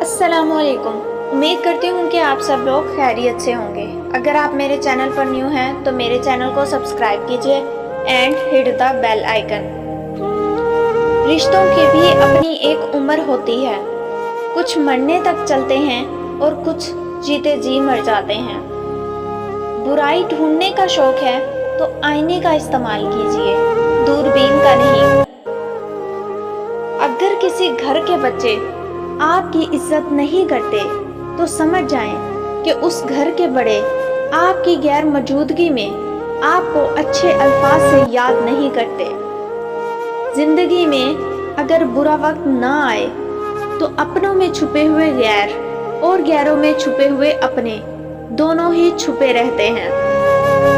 अस्सलाम वालेकुम। उम्मीद करती हूँ कि आप सब लोग खैरियत से होंगे। अगर आप मेरे चैनल पर न्यू हैं तो मेरे चैनल को सब्सक्राइब कीजिए and hit the bell icon. रिश्तों की भी अपनी एक उम्र होती है। कुछ मरने तक चलते हैं और कुछ जीते जी मर जाते हैं। बुराई ढूंढने का शौक है तो आईने का इस्तेमाल कीजिए, दूरबीन का नहीं। अगर किसी घर के बच्चे आपकी इज्जत नहीं करते तो समझ जाएं कि उस घर के बड़े आपकी गैर मौजूदगी में आपको अच्छे अल्फाज से याद नहीं करते। जिंदगी में अगर बुरा वक्त ना आए तो अपनों में छुपे हुए गैर और गैरों में छुपे हुए अपने दोनों ही छुपे रहते हैं।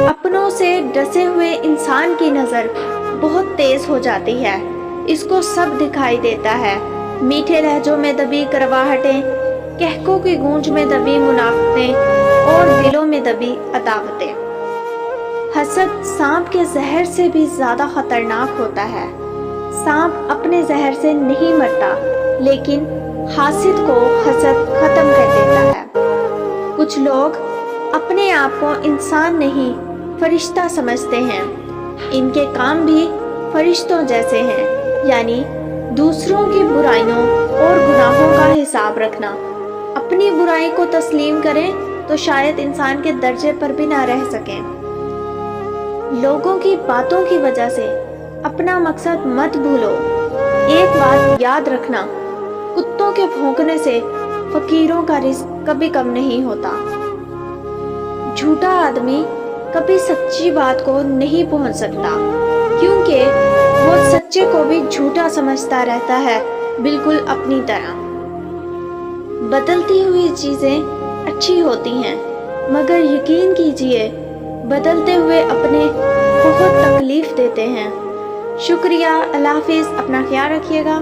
अपनों से डसे हुए इंसान की नज़र बहुत तेज हो जाती है, इसको सब दिखाई देता है। मीठे लहजों में दबी करवाहटें, कहकों की गूंज में दबी मुनाफतें और दिलों में दबी अदावतें। हसद सांप के जहर से भी ज्यादा खतरनाक होता है। सांप अपने जहर से नहीं मरता, लेकिन हासिद को हसद खत्म कर देता है। कुछ लोग अपने आप को इंसान नहीं फरिश्ता समझते हैं। इनके काम भी फरिश्तों जैसे हैं, यानी दूसरों की बुराइयों और गुनाहों का हिसाब रखना। अपनी बुराई को तस्लीम करें तो शायद इंसान के दर्जे पर भी ना रह सकें। लोगों की बातों की वजह से अपना मकसद मत भूलो। एक बात याद रखना, कुत्तों के भौंकने से फकीरों का रिस्क कभी कम नहीं होता। झूठा आदमी कभी सच्ची बात को नहीं पहुंच सकता, क्योंकि वो सच्चे को भी झूठा समझता रहता है, बिल्कुल अपनी तरह। बदलती हुई चीजें अच्छी होती हैं, मगर यकीन कीजिए बदलते हुए अपने बहुत तकलीफ देते हैं। शुक्रिया, अल्लाह हाफिज, अपना ख्याल रखिएगा।